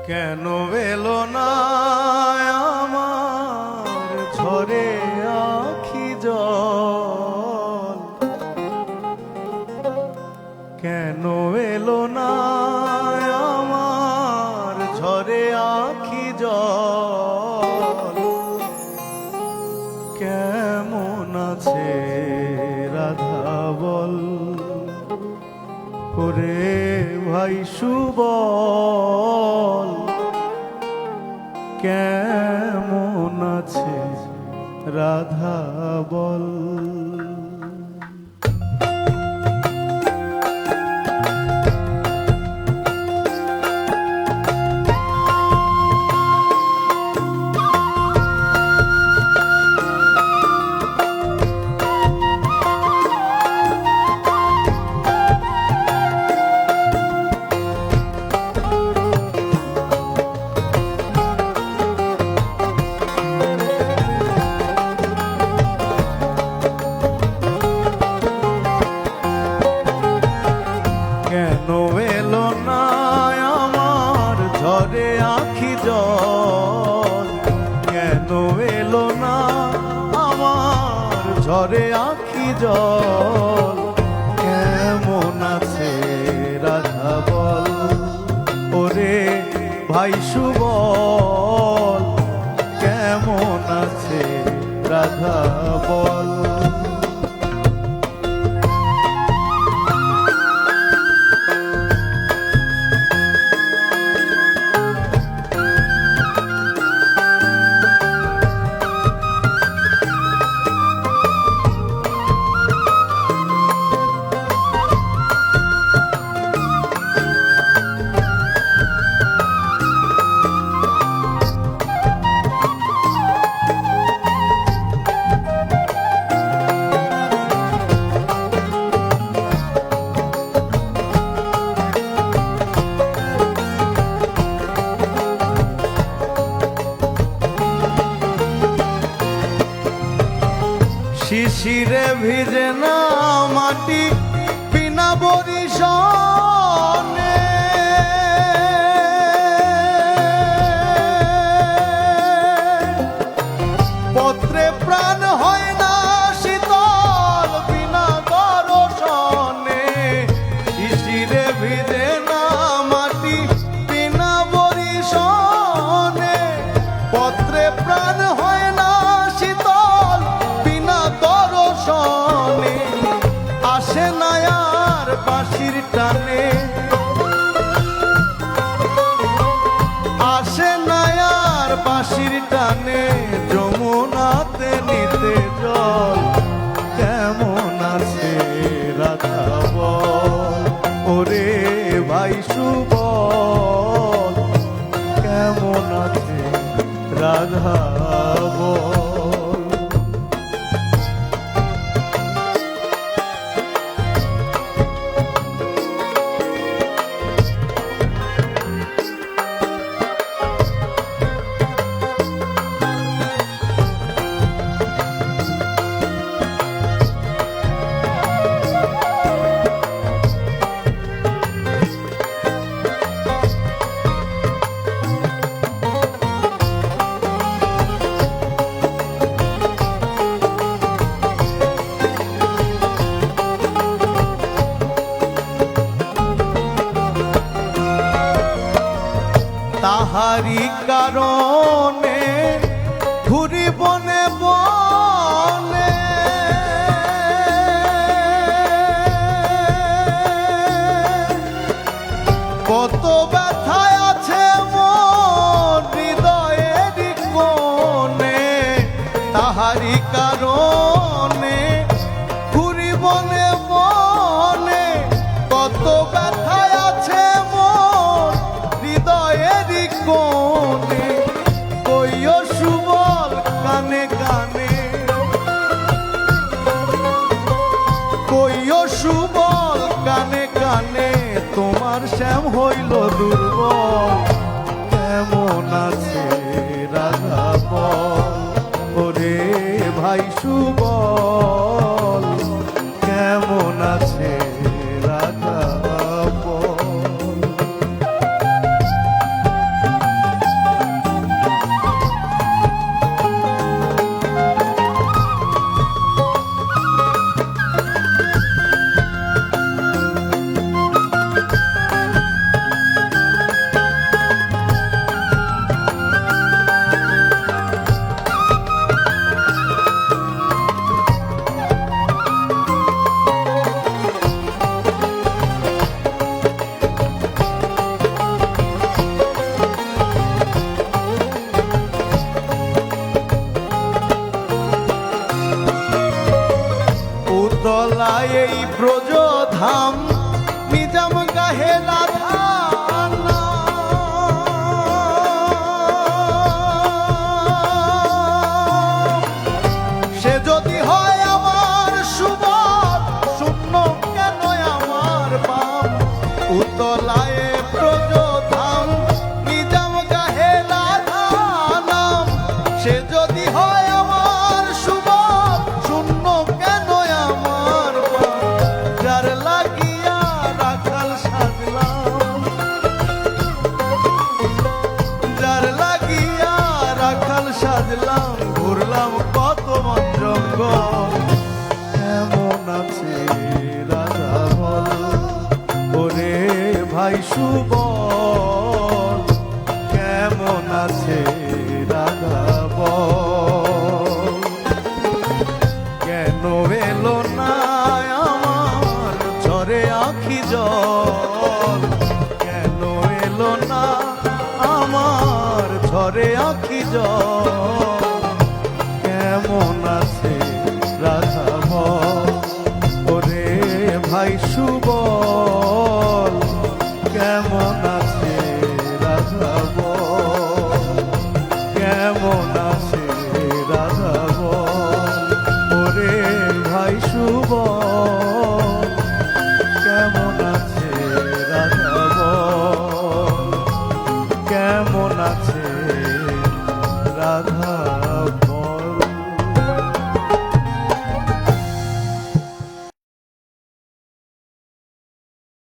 কেন এলো না আমার ঝরে আখি জল, কেন এলো না আমার ঝরে আখি জল, কেমন আছে রাধা বল ওরে ভাই সুবল, কেমন আছে রাধা বল। কেন এলো না আমার ঝরে আখি জল, কেন এলো না আমার ঝরে আখি জল, কেমন আছে রাধা বল ওরে ভাই সুবল, কেমন আছে রাধা বল। শিশিরে ভিজে না মাটি বিনা বরিশনে, পত্রে প্রাণ হয় না শীতল বিনা দর্শনে, শিশিরে ভিজে না মাটি বিনা বরিশনে, পত্রে প্রাণ হয় না শীতল বিনা দর্শনে, আসে না আর বাঁশির টানে, আসে না আর বাঁশির টানে, যমুনাতে নিতে জল, কেমন আছে রাধা বল ওরে ভাই সুবল, কেমন আছে রাধা বল। তাহারি কারণে ঘুরি বনে বনে, কত ব্যথায় আছে মন হৃদয়ের কোণে, তাহারি কারণে ঘুরি বনে বনে, কত ব্যথায় আছে মন হৃদয়ের কোণে, কইও সুবল কানে কানে, কইও সুবল কানে কানে, তোমার শ্যাম হইল দুর্বল, কেমন আছে রাধা বল ওরে ভাই সুবল, কেমন আছে রাধা বল। এই ব্রজধাম নিজাম গাহেলা ধানা। সে যদি হয় আমার সুবল শূন্য কেন আমার বাম উতলায় ব্রজধাম নিজাম গাহেলা ধানাম। সে যদি হয় আমার সুবল শূন্য কেন আমার বাম যার লাগিয়া রাখাল সাজলাম, যার লাগিয়া রাখাল সাজলাম ঘুরলাম কত বন জঙ্গল। কেমন আছে রাজা বল ওরে ভাই সুবল, কেমন আছে রাজা বল। কেন এলো না আমার ঝরে আখি জল, কেন এলো না আমার ঝরে আখি জল।